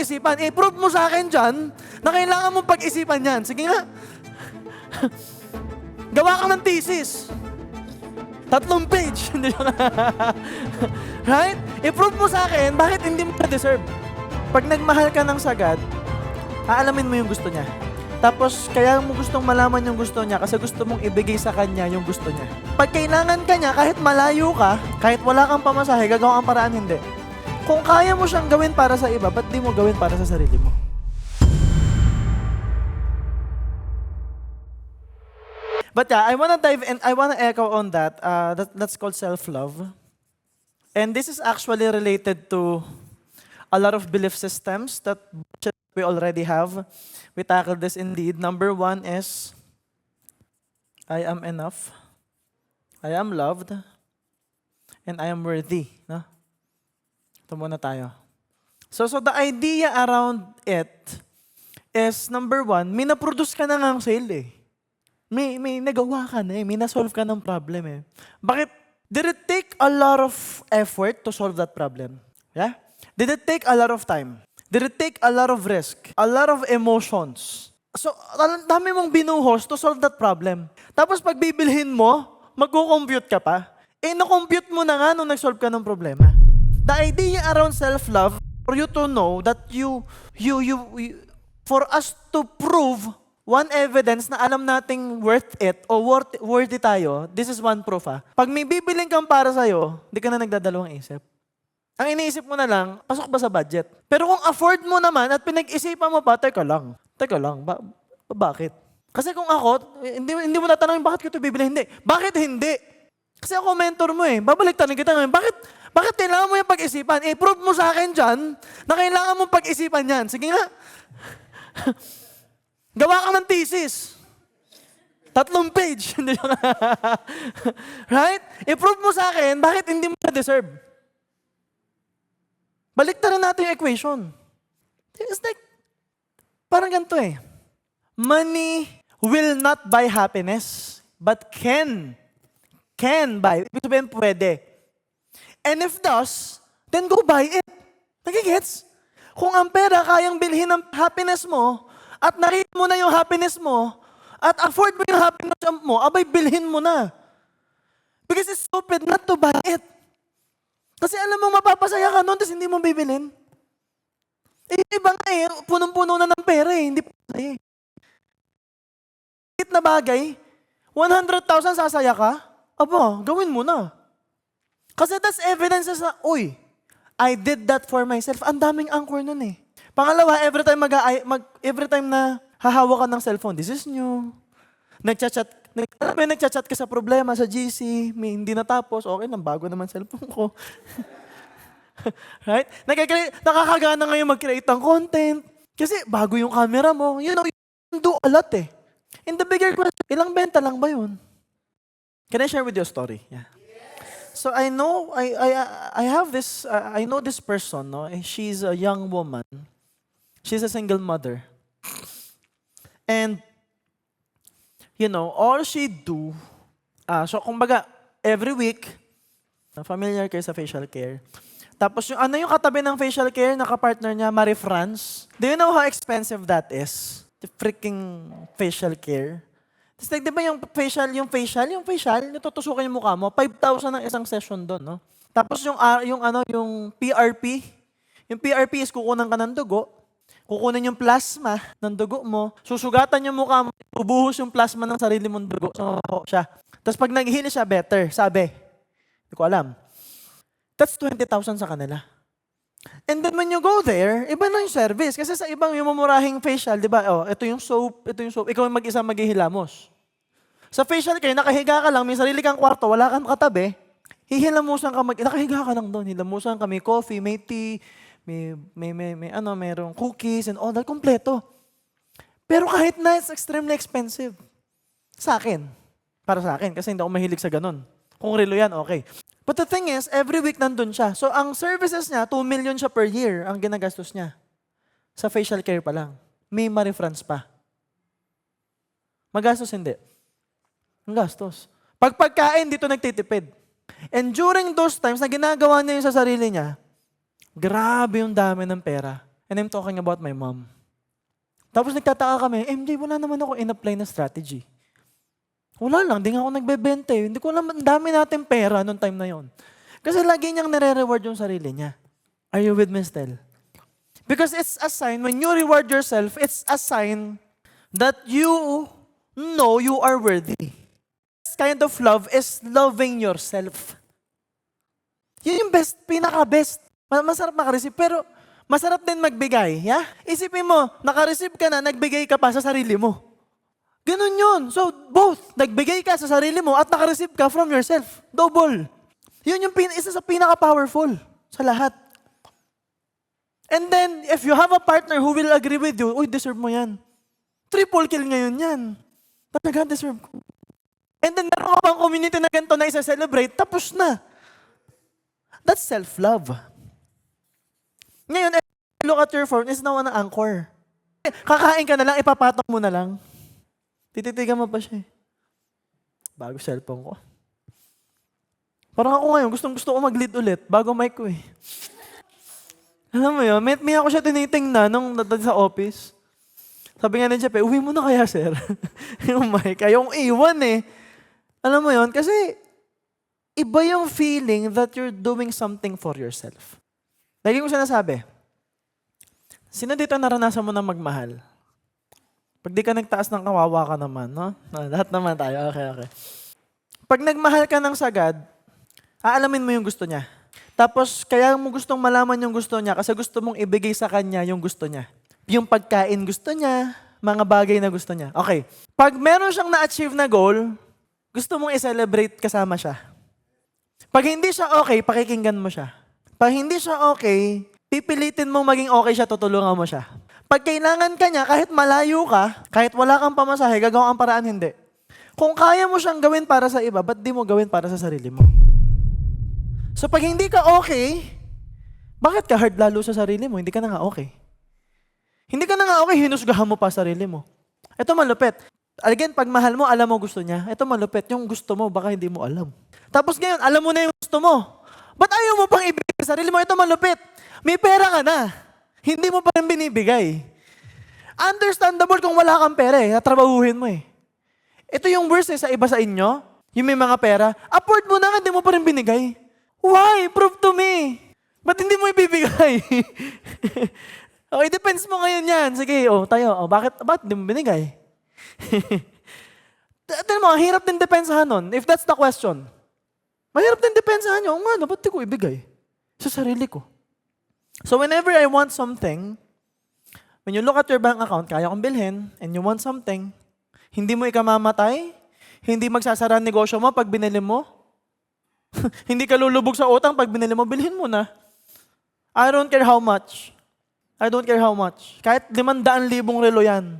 pag-isipan. I-prove mo sa akin dyan na kailangan mong pag-isipan yan. Sige nga. Gawa ka ng thesis. 3 page. Right? I-prove mo sa akin bakit hindi mo na-deserve. Pag nagmahal ka ng sagad, aalamin mo yung gusto niya. Tapos, kaya mo gustong malaman yung gusto niya kasi gusto mong ibigay sa kanya yung gusto niya. Pag kailangan ka niya, kahit malayo ka, kahit wala kang pamasahe, gagawa kang paraan, hindi. Kung kaya mo siyang gawin para sa iba, ba't di mo gawin para sa sarili mo? But yeah, I wanna dive in, I wanna echo on that. That's called self-love. And this is actually related to a lot of belief systems that we already have. We tackled this indeed. Number 1 is, I am enough, I am loved, and I am worthy. No? Ito muna tayo. So the idea around it is, number 1, may na-produce ka na ngang sale eh. May nagawa ka na eh. May na-solve ka ng problem eh. Bakit? Did it take a lot of effort to solve that problem? Yeah? Did it take a lot of time? Did it take a lot of risk? A lot of emotions? So, dami mong binuhos to solve that problem. Tapos pag bibilhin mo, mag-compute ka pa. Eh, na-compute mo na nga nung nag-solve ka ng problema. The idea around self-love, for you to know that for us to prove one evidence na alam nating worth it o worthy tayo, this is one proof ha. Pag may bibiling kang para sa'yo, di ka na nagdadalawang isip. Ang iniisip mo na lang, pasok ba sa budget? Pero kung afford mo naman at pinag-isipan mo pa, teka lang, bakit? Kasi kung ako, hindi mo tatanungin, bakit ko ito bibili? Hindi. Bakit hindi? Kasi ako mentor mo eh. Babalik tanong kita ngayon, bakit kailangan mo yung pag-isipan? I-prove mo sa akin dyan na kailangan mong pag-isipan yan. Sige nga. Gawa ka ng thesis. 3 page. Right? I-prove mo sa akin, bakit hindi mo siya deserve? Baliktaran natin yung equation. It's like, parang ganito eh. Money will not buy happiness, but can buy. Ibig sabihin, pwede. And if does, then go buy it. Nagigets? Kung ang pera kayang bilhin ng happiness mo, at nakita mo na yung happiness mo, at afford mo yung happiness mo, abay, bilhin mo na. Because it's stupid not to buy it. Kasi alam mo, mapapasaya ka noon, tapos hindi mo bibilin. Eh, iba nga eh, punong-puno na ng pera eh, hindi pa masaya eh. Na bagay, 100,000 sasaya ka, aba, gawin mo na. Kasi that's evidence na, uy, I did that for myself. Ang daming anchor nun eh. Pangalawa, every time na hahawa ka ng cellphone, this is new. Nagchat ka sa problema sa GC, may hindi natapos, okay lang, bago naman cellphone ko. Right? Nakakagana ngayon mag-create ng content. Kasi bago yung camera mo, you know, you do a lot eh. In the bigger question, ilang benta lang ba yun? Can I share with you a story? Yeah. So I know, I have this, I know this person, no? She's a young woman. She's a single mother. And, you know, all she do, so kumbaga, every week, familiar kayo sa facial care. Tapos yung ano yung katabi ng facial care, nakapartner niya, Marie France. Do you know how expensive that is? The freaking facial care. Tapos like, di ba yung facial, tutusukan yung mukha mo, 5,000 ang isang session doon, no? Tapos yung PRP, yung PRP is kukunan ka ng dugo, kukunin yung plasma ng dugo mo, susugatan yung mukha mo, ubuhos yung plasma ng sarili mong dugo sa siya. Tapos pag nag-heal siya, better, sabi. Hindi ko alam. That's 20,000 sa kanila. And then when you go there, iba na yung service. Kasi sa ibang yung mamurahing facial, di ba? Oh, ito yung soap. Ikaw yung mag-isa maghihilamos. Sa facial care, nakahiga ka lang, may sarili kang kwarto, wala kang katabi, hihilamusan ka, nakahiga ka lang doon. Hilamusan ka, may coffee, may tea, merong cookies and all that, kompleto. Pero kahit na, it's extremely expensive. Sa akin. Para sa akin, kasi hindi ako mahilig sa ganun. Kung relo yan, okay. But the thing is, every week nandun siya. So ang services niya, 2 million siya per year ang ginagastos niya. Sa facial care pa lang. May Marie France pa. Magastos hindi. Ang gastos. Pag pagkain, dito nagtitipid. And during those times na ginagawa niya yung sa sarili niya, grabe yung dami ng pera. And I'm talking about my mom. Tapos nagtataka kami, MJ, wala naman ako in-apply na strategy. Wala lang, di nga ako nagbebenta eh. Hindi ko alam, ang dami natin pera noong time na yon. Kasi lagi niyang nire-reward yung sarili niya. Are you with me still? Because it's a sign, when you reward yourself, it's a sign that you know you are worthy. This kind of love is loving yourself. Yun yung best, pinaka-best. Masarap makareceive, pero masarap din magbigay. Yeah? Isipin mo, nakareceive ka na, nagbigay ka pa sa sarili mo. Ganun yun. So, both. Nagbigay ka sa sarili mo at nakareceive ka from yourself. Double. Yun yung isa sa pinaka-powerful sa lahat. And then, if you have a partner who will agree with you, uy, deserve mo yan. Triple kill ngayon yan. Talaga, deserve ko. And then, meron ka pang community na ganito na isa-celebrate, tapos na. That's self-love. Ngayon, look at your phone, is now an anchor. Kakain ka na lang, ipapatok mo na lang. Tititigan mo pa siya eh. Bago cellphone ko. Parang ako ngayon, gusto ko mag-lead ulit, bago mic ko eh. Alam mo yun, may ako siya tinitingnan nung sa office. Sabi nga ni Jeff, uwi mo na kaya, sir? Yung mic, ayong iwan eh. Alam mo yun, kasi iba yung feeling that you're doing something for yourself. Lagi ko sinasabi, sino dito naranasan mo na magmahal? Pag di ka nagtaas ng kawawa ka naman, no? Lahat naman tayo, okay. Pag nagmahal ka ng sagad, aalamin mo yung gusto niya. Tapos, kaya mo gustong malaman yung gusto niya kasi gusto mong ibigay sa kanya yung gusto niya. Yung pagkain gusto niya, mga bagay na gusto niya. Okay. Pag meron siyang na-achieve na goal, gusto mong i-celebrate kasama siya. Pag hindi siya okay, pakikinggan mo siya. Pag hindi siya okay, pipilitin mong maging okay siya, tutulungan mo siya. Pag kailangan ka niya, kahit malayo ka, kahit wala kang pamasahe, gagawa ang paraan, hindi. Kung kaya mo siyang gawin para sa iba, ba't di mo gawin para sa sarili mo? So pag hindi ka okay, bakit ka hard lalo sa sarili mo? Hindi ka na nga okay. Hindi ka na nga okay, hinusgahan mo pa sarili mo. Ito malupit. Again, pag mahal mo, alam mo gusto niya. Ito malupit. Yung gusto mo, baka hindi mo alam. Tapos ngayon, alam mo na yung gusto mo. Ba't ayaw mo pang ibigay sa sarili mo? Ito malupit. May pera ka na. Hindi mo pa rin binibigay. Understandable kung wala kang pera eh. Natrabahuhin mo eh. Ito yung worst eh, sa iba sa inyo. Yung may mga pera. Afford mo na, hindi mo pa rin binigay. Why? Prove to me. Ba't hindi mo ibibigay? Okay, depends mo ngayon yan. Sige, tayo. Bakit hindi mo binigay? Tignan mo, hirap din depensahan nun. If that's the question. Mahirap din depensahan nyo. Ba't di ko ibigay? Sa sarili ko. So whenever I want something, when you look at your bank account, kaya kong bilhin, and you want something, hindi mo ikamamatay, hindi magsasara ang negosyo mo pag binili mo, hindi ka lulubog sa utang pag binili mo, bilhin mo na. I don't care how much. I don't care how much. Kahit 500,000 relo yan.